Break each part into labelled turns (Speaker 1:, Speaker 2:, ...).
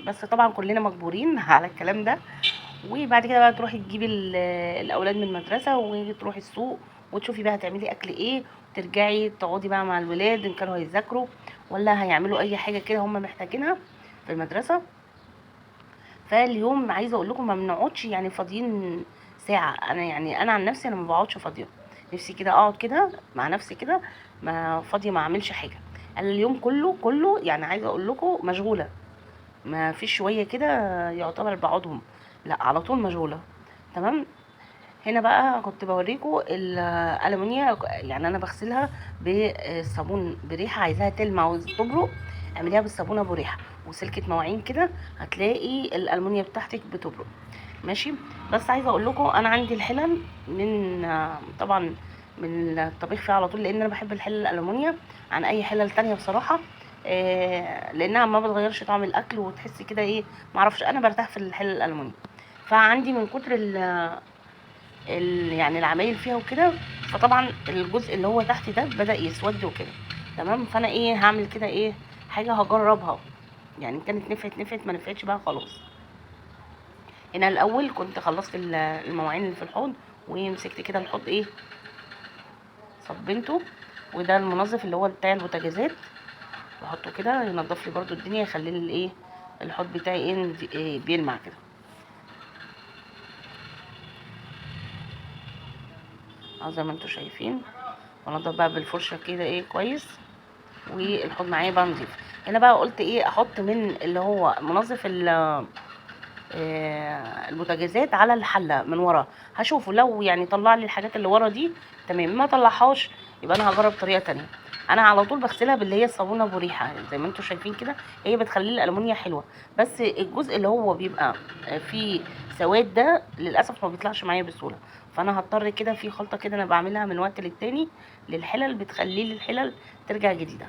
Speaker 1: بس طبعا كلنا مجبورين على الكلام ده. وبعد كده بقى تروحي تجيبي الاولاد من المدرسه وتروحي السوق وتشوفي بقى هتعملي اكل ايه، وترجعي تقعدي بقى مع الولاد ان كانوا هيذاكروا ولا هيعملوا اي حاجه كده هم محتاجينها في المدرسه. فاليوم عايزه اقول لكم ما بنقعدش يعني فاضيين ساعه. انا يعني انا عن نفسي انا ما بقعدش فاضيه، نفسي كده اقعد كده مع نفسي كده ما فاضيه ما اعملش حاجه. انا اليوم كله يعني عايزه اقول لكم مشغوله، ما فيش شويه كده يعتبر بقعدهم، لا على طول مشغوله. تمام. هنا بقى كنت بوريكم الالومنيا، يعني انا بغسلها بالصابون بريحه، عايزاها تلمع وتبرق اعمليها بالصابونه بريحه وسلكه مواعين كده، هتلاقي الالومنيا بتاعتك بتبرق. ماشي. بس عايزه اقول لكم انا عندي الحلل من طبعا من الطبيخ فيها على طول، لان انا بحب الحلل الالومنيا عن اي حلل تانية بصراحه. لانها ما بتغيرش طعم الاكل وتحسي كده ايه، معرفش انا برتاح في الحلل الالومنيا. فعندي من كتر يعني العمايل فيها وكده، فطبعا الجزء اللي هو تحت ده بدأ يسود وكده. تمام. فانا ايه هعمل كده ايه حاجه هجربها، يعني كانت نفعت نفعت، ما نفعتش بقى خلاص. هنا الاول كنت خلصت المواعين اللي في الحوض ومسكت كده الحوض ايه صبنته، وده المنظف اللي هو بتاع البوتاجازات بحطه كده ينضف لي برده الدنيا، يخلي لي ايه الحوض بتاعي إيه بيلمع كده. زي ما انتم شايفين بنضف بقى بالفرشه كده ايه كويس، والحوض معايا بقى نضيف. هنا بقى قلت ايه احط من اللي هو منظف البوتاجازات على الحله من ورا، هشوفه لو يعني طلع لي الحاجات اللي ورا دي تمام، ما طلعهاش يبقى انا هجرب طريقه تانية. انا على طول بغسلها باللي هي الصابونه ابو ريحه زي ما انتم شايفين كده، هي بتخلي الالومنيا حلوه، بس الجزء اللي هو بيبقى فيه سواد ده للاسف ما بيطلعش معايا بسهوله. فانا هضطر كده في خلطه كده انا بعملها من وقت للتاني للحلل، بتخلي لي الحلل ترجع جديده.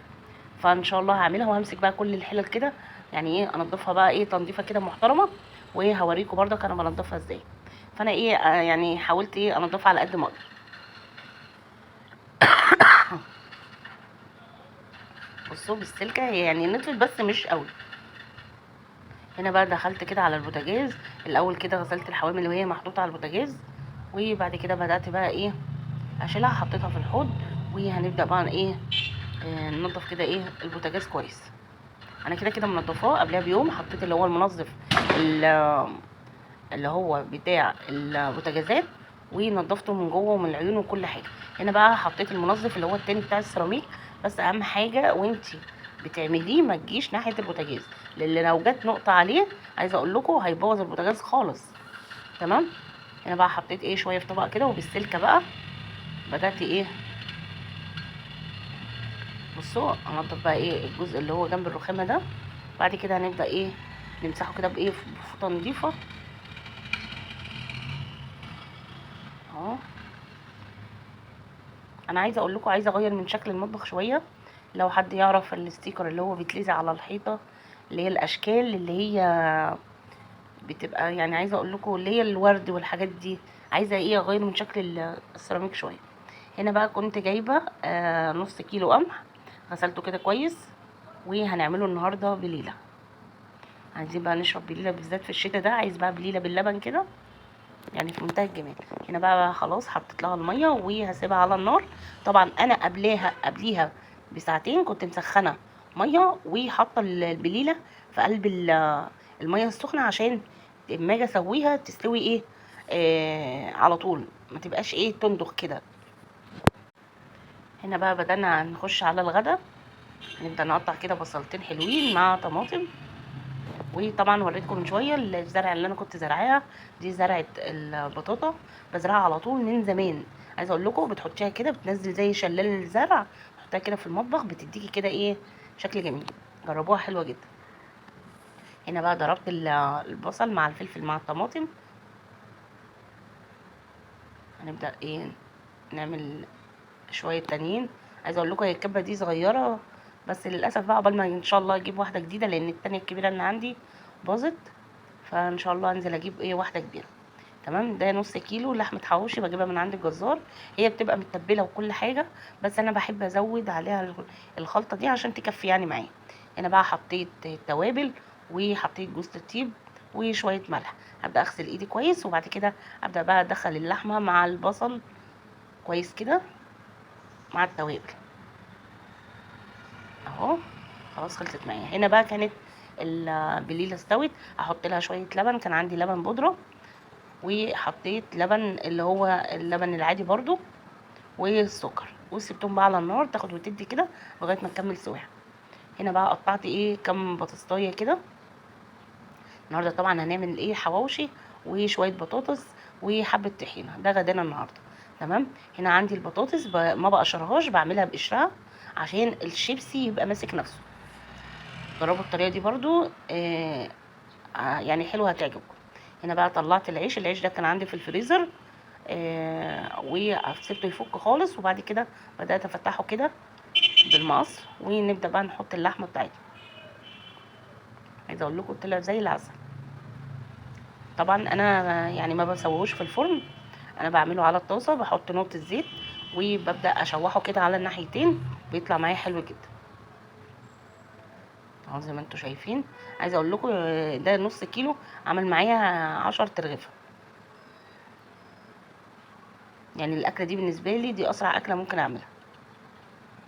Speaker 1: فان شاء الله هعملها وهمسك بقى كل الحلل كده، يعني ايه انضفها بقى ايه تنظيفه كده محترمه، وهوريكم برضك انا بنضفها ازاي. فانا ايه يعني حاولت ايه انضفها على قد ما اقدر. بصوا بالسلكه هي يعني نطفت بس مش قوي. هنا بقى دخلت كده على البوتاجاز الاول كده، غسلت الحوامل وهي محطوطه على البوتاجاز، وبعد كده بدات بقى ايه اشيلها حطيتها في الحوض، وهنبدا بقى ايه ننضف كده ايه البوتاجاز كويس. انا كده كده منضفاه قبلها بيوم، حطيت اللي هو المنظف اللي هو بتاع البوتاجازات ونضفته من جوه ومن العيون وكل حاجه. هنا بقى حطيت المنظف اللي هو التاني بتاع السيراميك، بس اهم حاجه وانتي بتعمليه ما تجيش ناحيه البوتاجاز، لان لو جت نقطه عليه عايزه اقول لكم هيبوظ البوتاجاز خالص. تمام. هنا بقى حطيت ايه شويه في طبق كده وبالسلكه بقى بدات ايه بصوا انضف بقى ايه الجزء اللي هو جنب الرخامه ده. بعد كده هنبدا ايه نمسحه كده بايه بفوطه نضيفه اهو. انا عايزه اقول لكم عايزه اغير من شكل المطبخ شويه، لو حد يعرف الستيكر اللي هو بيتلزق على الحيطه، اللي هي الاشكال اللي هي بتبقى يعني عايزه اقول لكم اللي هي الورد والحاجات دي، عايزه ايه اغير من شكل السيراميك شويه. هنا بقى كنت جايبه نص كيلو قمح غسلته كده كويس، وهنعمله النهارده بليله. عايزين بقى نشرب بليله بالذات في الشتاء ده، عايز بقى بليله باللبن كده يعني في منتهى الجمال. هنا بقى خلاص حطيت لها الميه وهسيبها على النار. طبعا انا قبليها بساعتين كنت مسخنه ميه وحاطه البليله في قلب الميه السخنه، عشان اما اجي اسويها تستوي ايه على طول، ما تبقاش ايه تندخ كده. هنا بقى بدأنا نخش على الغدا، نبدأ نقطع كده بصلتين حلوين مع طماطم. وطبعا وريتكم من شويه الزرع اللي انا كنت زرعاها، دي زرعه البطاطا بزرعها على طول من زمان. عايزه اقول لكم بتحطيها كده بتنزل زي شلال الزرع، تحطيها كده في المطبخ بتديكي كده ايه شكل جميل، جربوها حلوه جدا. هنا بقى ضربت البصل مع الفلفل مع الطماطم. هنبدا ايه نعمل شويه تانيين. عايزه اقول لكم هي الكبه دي صغيره، بس للاسف بقى قبل ما ان شاء الله اجيب واحده جديده لان التانية الكبيره اللي عندي باظت، فان شاء الله انزل اجيب ايه واحده كبيره. تمام. ده نص كيلو لحمه حواوشي بجيبها من عند الجزار، هي بتبقى متبله وكل حاجه، بس انا بحب ازود عليها الخلطه دي عشان تكفي يعني معايا. هنا بقى حطيت التوابل وحطيت جوز الطيب وشويه ملح. هبدا اغسل ايدي كويس، وبعد كده ابدا بقى ادخل اللحمه مع البصل كويس كده مع التوابل اهو. خلاص خلصت معايا. هنا بقى كانت البليله استوت. احط لها شويه لبن، كان عندي لبن بودره، وحطيت لبن اللي هو اللبن العادي برضو والسكر، وسبتهم بقى على النار تاخد وتدي كده لغايه ما تكمل سواها. هنا بقى قطعت ايه كام بطاطسايه كده. النهارده طبعا هنعمل ايه حواوشي وشويه بطاطس وحبه طحينه، ده غدانا النهارده. تمام. هنا عندي البطاطس ما بقشرهاش، بعملها بقشرها عشان الشيبسي يبقى ماسك نفسه. جربوا الطريقه دي برضو يعني حلوه هتعجبكم. هنا بقى طلعت العيش ده كان عندي في الفريزر، وسبته يفك خالص، وبعد كده بدات افتحه كده بالمقص، ونبدا بقى نحط اللحمه بتاعتنا. عايزه اقول لكم طلع زي العسل. طبعا انا يعني ما بسويهوش في الفرن، انا بعمله على الطاسه، بحط نقطه زيت وببدا اشوحه كده على الناحيتين، بيطلع معايا حلو جدا اهو زي ما انتم شايفين. عايزه اقول لكم ده نص كيلو عمل معايا 10 ترغيفه. يعني الاكله دي بالنسبه لي دي اسرع اكله ممكن اعملها،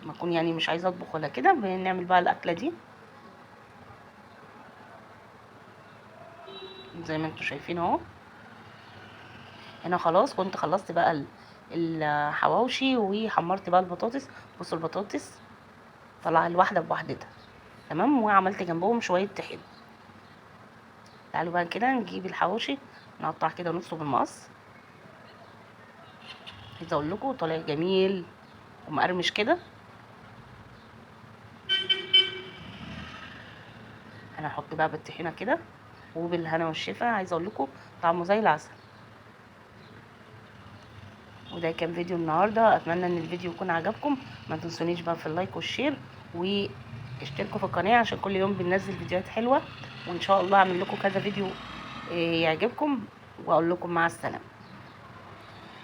Speaker 1: ما اكون يعني مش عايزه اطبخ ولا كده، بنعمل بقى الاكله دي زي ما انتم شايفين اهو. هنا خلاص كنت خلصت بقى الحواوشي، وحمرت بقى البطاطس. بصوا البطاطس طلع الواحده بوحدتها تمام، وعملت جنبهم شويه طحين. تعالوا بقى كده نجيب الحواوشي، نقطع كده نصه بالمقص. عايزه اقول لكم طالع جميل ومقرمش كده. انا هحط بقى بالطحينه كده وبالهنا والشفا. عايزه اقول لكم طعمه زي العسل. وده كان فيديو النهارده، اتمنى ان الفيديو يكون عجبكم. ما تنسونيش بقى في اللايك والشير، واشتركوا في القناه عشان كل يوم بننزل فيديوهات حلوه، وان شاء الله اعمل لكم كذا فيديو يعجبكم، واقول لكم مع السلامه.